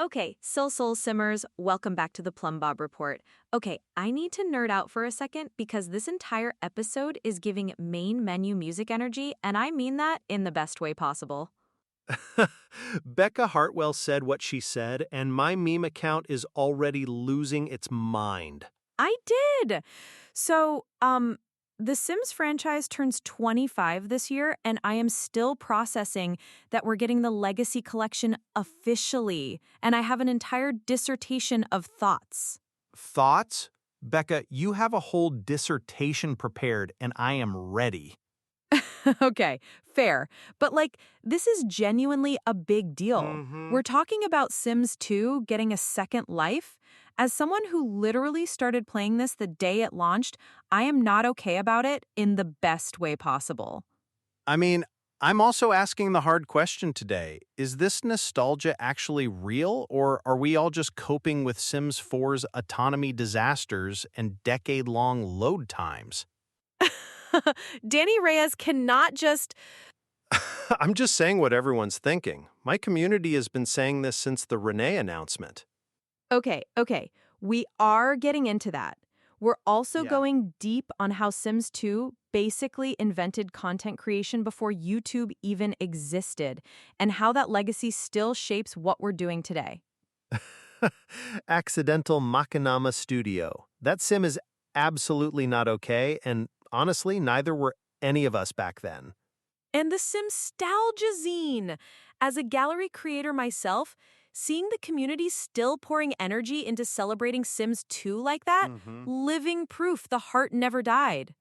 Okay, Soul Simmers, welcome back to the Plumbob Report. Okay, I need to nerd out for a second because this entire episode is giving main menu music energy, and I mean that in the best way possible. Becca Hartwell said what she said, and my meme account is already losing its mind. I did! So, the Sims franchise turns 25 this year, and I am still processing that we're getting the Legacy Collection officially, and I have an entire dissertation of thoughts. Thoughts? Becca, you have a whole dissertation prepared, and I am ready. Okay, fair. But this is genuinely a big deal. We're talking about Sims 2 getting a second life. As someone who literally started playing this the day it launched, I am not okay about it in the best way possible. I mean, I'm also asking the hard question today. Is this nostalgia actually real, or are we all just coping with Sims 4's autonomy disasters and decade-long load times? Danny Reyes cannot just... I'm just saying what everyone's thinking. My community has been saying this since the Renee announcement. Okay. We are getting into that. We're also Yeah. going deep on how Sims 2 basically invented content creation before YouTube even existed, and how that legacy still shapes what we're doing today. Accidental machinima studio. That sim is absolutely not okay, and honestly, neither were any of us back then. And the Simstalgia zine. As a gallery creator myself, seeing the community still pouring energy into celebrating Sims 2 like that, living proof the heart never died.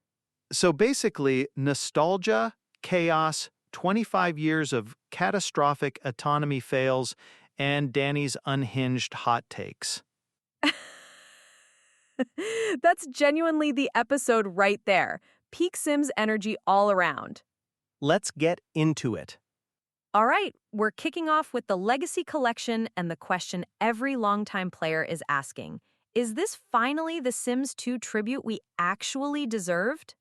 So basically, nostalgia, chaos, 25 years of catastrophic autonomy fails, and Danny's unhinged hot takes. That's genuinely the episode right there. Peak Sims energy all around. Let's get into it. All right, we're kicking off with the Legacy Collection and the question every longtime player is asking. Is this finally the Sims 2 tribute we actually deserved?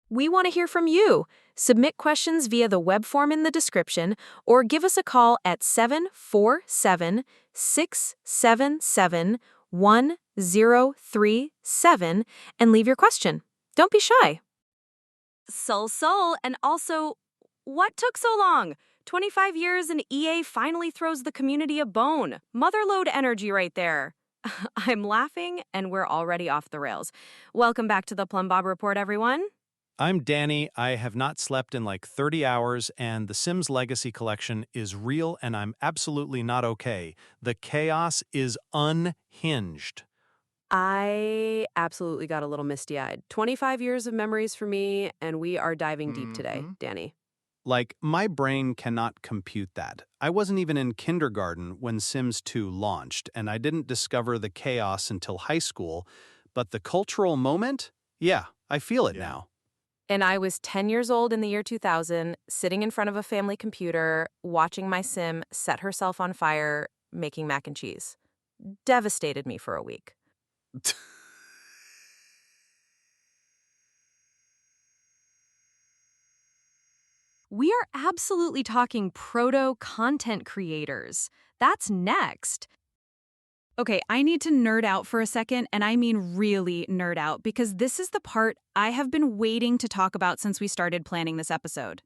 We want to hear from you. Submit questions via the web form in the description or give us a call at 747-677-1037 and leave your question. Don't be shy. Soul, and also, what took so long? 25 years and EA finally throws the community a bone. Motherlode energy right there. I'm laughing and we're already off the rails. Welcome back to the Plumbob Report, everyone. I'm Danny. I have not slept in like 30 hours, and the Sims Legacy Collection is real, and I'm absolutely not okay. The chaos is unhinged. I absolutely got a little misty-eyed. 25 years of memories for me, and we are diving deep today, Danny. Like, my brain cannot compute that. I wasn't even in kindergarten when Sims 2 launched, and I didn't discover the chaos until high school. But the cultural moment? Yeah, I feel it now. And I was 10 years old in the year 2000, sitting in front of a family computer, watching my Sim set herself on fire, making mac and cheese. Devastated me for a week. We are absolutely talking proto-content creators. That's next. Okay, I need to nerd out for a second, and I mean really nerd out, because this is the part I have been waiting to talk about since we started planning this episode.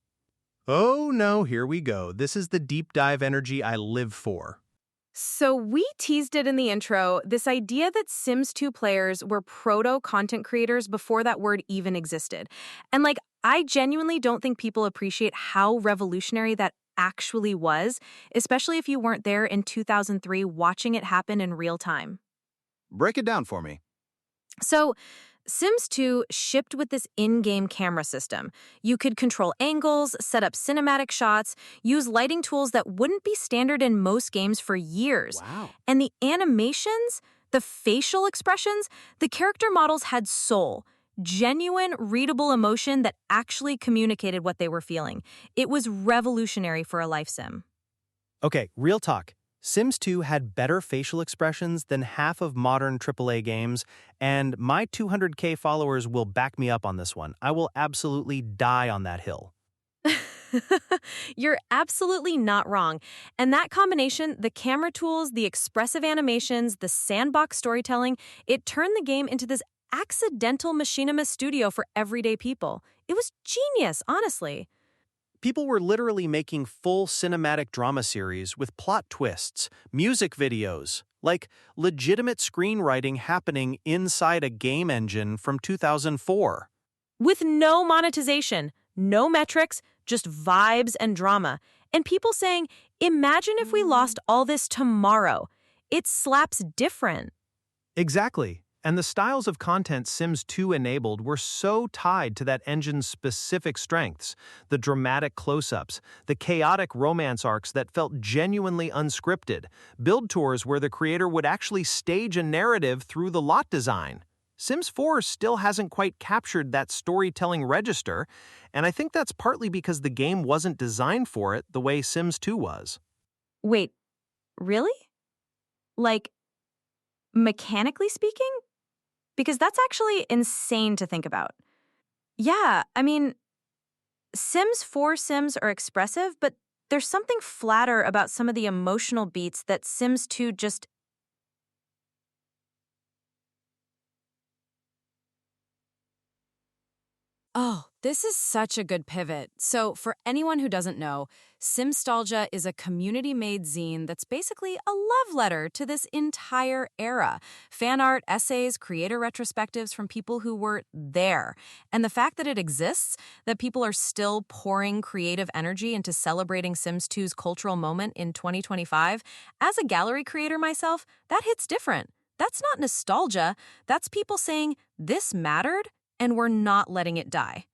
Oh no, here we go. This is the deep dive energy I live for. So we teased it in the intro, this idea that Sims 2 players were proto-content creators before that word even existed. And I genuinely don't think people appreciate how revolutionary that actually was, especially if you weren't there in 2003 watching it happen in real time. Break it down for me. So, Sims 2 shipped with this in-game camera system. You could control angles, set up cinematic shots, use lighting tools that wouldn't be standard in most games for years. Wow. And the animations, the facial expressions, the character models had soul. Genuine, readable emotion that actually communicated what they were feeling. It was revolutionary for a life sim. Okay, real talk. Sims 2 had better facial expressions than half of modern AAA games, and my 200K followers will back me up on this one. I will absolutely die on that hill. You're absolutely not wrong. And that combination, the camera tools, the expressive animations, the sandbox storytelling, it turned the game into this accidental machinima studio for everyday people. It was genius, honestly. People were literally making full cinematic drama series with plot twists, music videos, like legitimate screenwriting happening inside a game engine from 2004. With no monetization, no metrics, just vibes and drama. And people saying, imagine if we lost all this tomorrow. It slaps different. Exactly. And the styles of content Sims 2 enabled were so tied to that engine's specific strengths, the dramatic close-ups, the chaotic romance arcs that felt genuinely unscripted, build tours where the creator would actually stage a narrative through the lot design. Sims 4 still hasn't quite captured that storytelling register, and I think that's partly because the game wasn't designed for it the way Sims 2 was. Wait, really? Like, mechanically speaking? Because that's actually insane to think about. Yeah, I mean, Sims 4 Sims are expressive, but there's something flatter about some of the emotional beats that Sims 2 just... Oh, this is such a good pivot. So, for anyone who doesn't know, Simstalgia is a community-made zine that's basically a love letter to this entire era. Fan art, essays, creator retrospectives from people who were there. And the fact that it exists, that people are still pouring creative energy into celebrating Sims 2's cultural moment in 2025, as a gallery creator myself, that hits different. That's not nostalgia. That's people saying, this mattered, and we're not letting it die.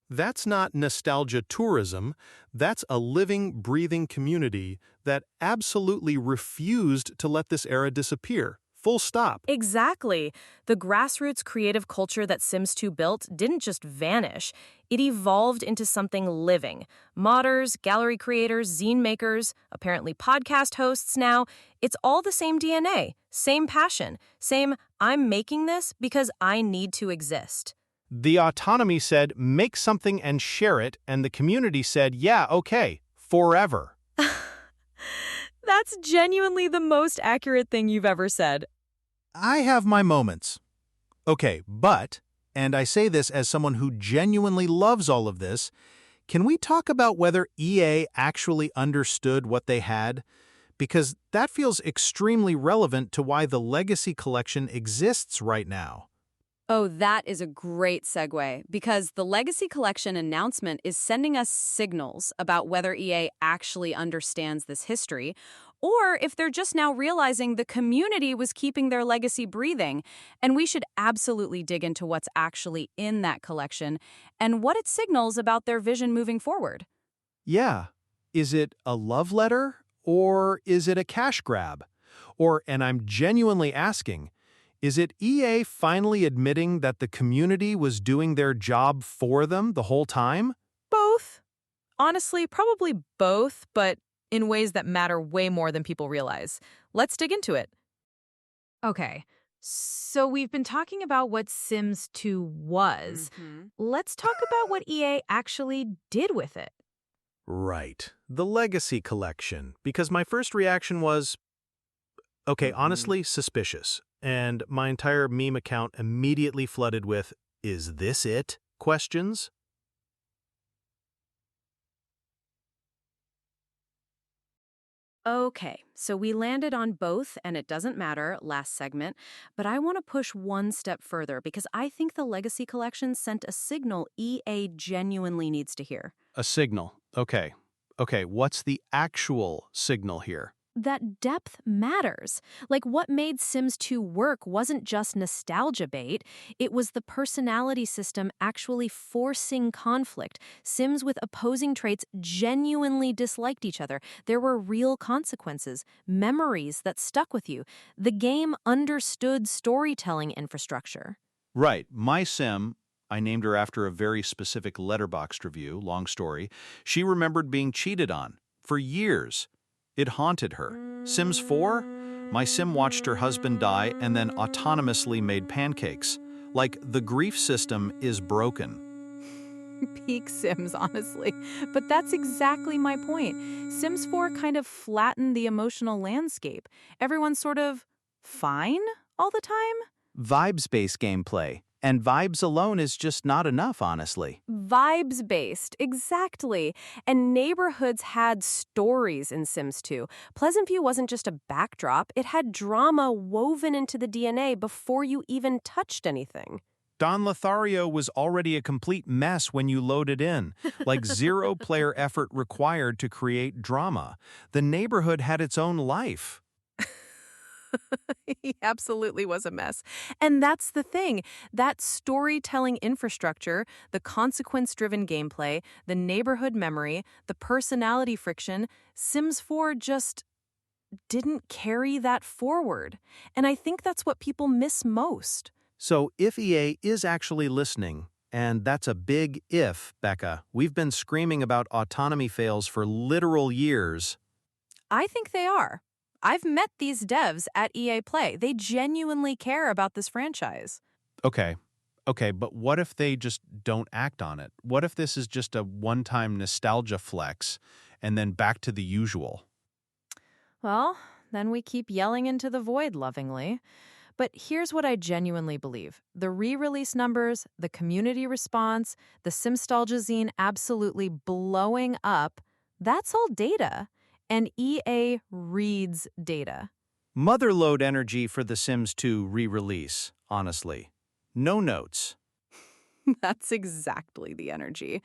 That's not nostalgia tourism. That's a living, breathing community that absolutely refused to let this era disappear. Full stop. Exactly. The grassroots creative culture that Sims 2 built didn't just vanish. It evolved into something living. Modders, gallery creators, zine makers, apparently podcast hosts now. It's all the same DNA, same passion, same I'm making this because I need to exist. The autonomy said, make something and share it, and the community said, yeah, okay, forever. That's genuinely the most accurate thing you've ever said. I have my moments. Okay, but, and I say this as someone who genuinely loves all of this, can we talk about whether EA actually understood what they had? Because that feels extremely relevant to why the Legacy Collection exists right now. Oh, that is a great segue, because the Legacy Collection announcement is sending us signals about whether EA actually understands this history, or if they're just now realizing the community was keeping their legacy breathing. And we should absolutely dig into what's actually in that collection and what it signals about their vision moving forward. Yeah. Is it a love letter, or is it a cash grab? Or, and I'm genuinely asking, is it EA finally admitting that the community was doing their job for them the whole time? Both. Honestly, probably both, but in ways that matter way more than people realize. Let's dig into it. Okay, so we've been talking about what Sims 2 was. Let's talk about what EA actually did with it. Right. The Legacy Collection. Because my first reaction was, okay, honestly, suspicious. And my entire meme account immediately flooded with, is this it? Questions. Okay, so we landed on both, and it doesn't matter, last segment, but I want to push one step further because I think the Legacy Collection sent a signal EA genuinely needs to hear. A signal. Okay. Okay, what's the actual signal here? That depth matters. Like, what made Sims 2 work wasn't just nostalgia bait, it was the personality system actually forcing conflict. Sims with opposing traits genuinely disliked each other. There were real consequences, memories that stuck with you. The game understood storytelling infrastructure. Right. My Sim, I named her after a very specific Letterboxd review, long story. She remembered being cheated on for years. It haunted her. Sims 4? My Sim watched her husband die and then autonomously made pancakes. Like, the grief system is broken. Peak Sims, honestly. But that's exactly my point. Sims 4 kind of flattened the emotional landscape. Everyone's sort of fine all the time? Vibes-based gameplay. And vibes alone is just not enough, honestly. Vibes-based, exactly. And neighborhoods had stories in Sims 2. Pleasant View wasn't just a backdrop, it had drama woven into the DNA before you even touched anything. Don Lothario was already a complete mess when you loaded in, like zero player effort required to create drama. The neighborhood had its own life. He absolutely was a mess. And that's the thing. That storytelling infrastructure, the consequence-driven gameplay, the neighborhood memory, the personality friction, Sims 4 just didn't carry that forward. And I think that's what people miss most. So if EA is actually listening, and that's a big if, Becca, we've been screaming about autonomy fails for literal years. I think they are. I've met these devs at EA Play. They genuinely care about this franchise. Okay, but what if they just don't act on it? What if this is just a one-time nostalgia flex and then back to the usual? Well, then we keep yelling into the void lovingly. But here's what I genuinely believe. The re-release numbers, the community response, the Simstalgia zine absolutely blowing up, that's all data. And EA reads data. Motherlode energy for The Sims 2 re-release, honestly. No notes. That's exactly the energy.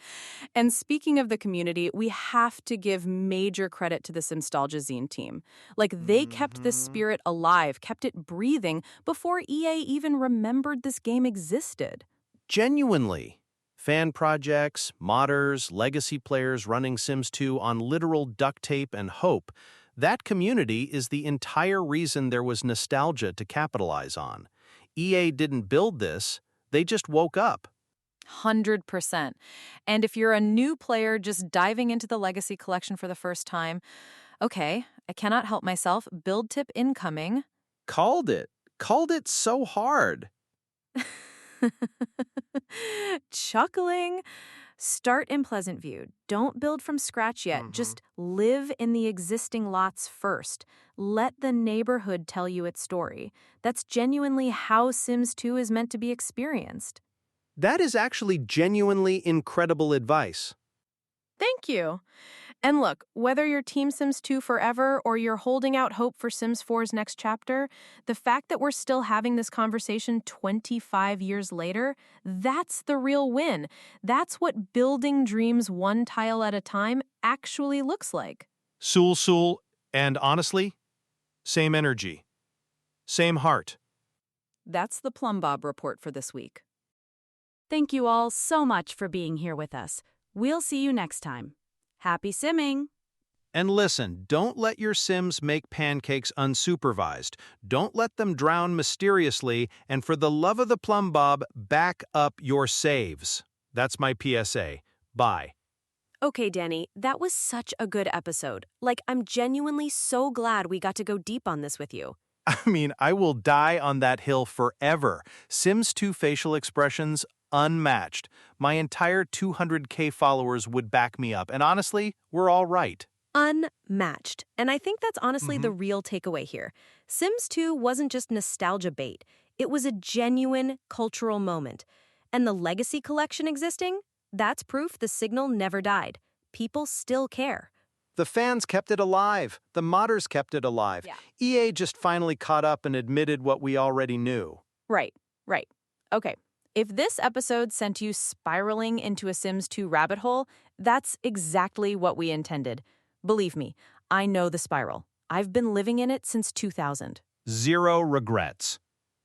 And speaking of the community, we have to give major credit to the Simstalgia zine team. Like, they kept this spirit alive, kept it breathing before EA even remembered this game existed. Genuinely. Fan projects, modders, legacy players running Sims 2 on literal duct tape and hope. That community is the entire reason there was nostalgia to capitalize on. EA didn't build this, they just woke up. 100%. And if you're a new player just diving into the Legacy Collection for the first time, okay, I cannot help myself. Build tip incoming. Called it so hard. Chuckling. Start in Pleasant View. Don't build from scratch yet. Just live in the existing lots first. Let the neighborhood tell you its story. That's genuinely how Sims 2 is meant to be experienced. That is actually genuinely incredible advice. Thank you. And look, whether you're Team Sims 2 forever or you're holding out hope for Sims 4's next chapter, the fact that we're still having this conversation 25 years later, that's the real win. That's what building dreams one tile at a time actually looks like. Sul, and honestly, same energy. Same heart. That's the Plumbob Report for this week. Thank you all so much for being here with us. We'll see you next time. Happy simming! And listen, don't let your Sims make pancakes unsupervised. Don't let them drown mysteriously, and for the love of the Plumbob, back up your saves. That's my PSA. Bye. Okay, Danny, that was such a good episode. Like, I'm genuinely so glad we got to go deep on this with you. I mean, I will die on that hill forever. Sims 2 facial expressions, unmatched. My entire 200K followers would back me up, and honestly, we're all right. Unmatched. And I think that's honestly the real takeaway here. Sims 2 wasn't just nostalgia bait. It was a genuine cultural moment. And the Legacy Collection existing? That's proof the signal never died. People still care. The fans kept it alive. The modders kept it alive. Yeah. EA just finally caught up and admitted what we already knew. Right. Okay. If this episode sent you spiraling into a Sims 2 rabbit hole, that's exactly what we intended. Believe me, I know the spiral. I've been living in it since 2000. Zero regrets.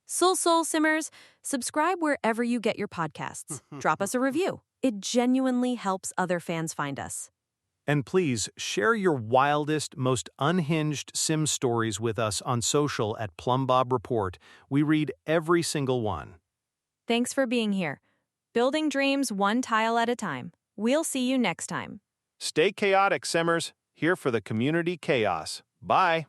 Soul Simmers, subscribe wherever you get your podcasts. Drop us a review. It genuinely helps other fans find us. And please share your wildest, most unhinged Sim stories with us on social at Plumbob Report. We read every single one. Thanks for being here. Building dreams one tile at a time. We'll see you next time. Stay chaotic, Simmers. Here for the community chaos. Bye.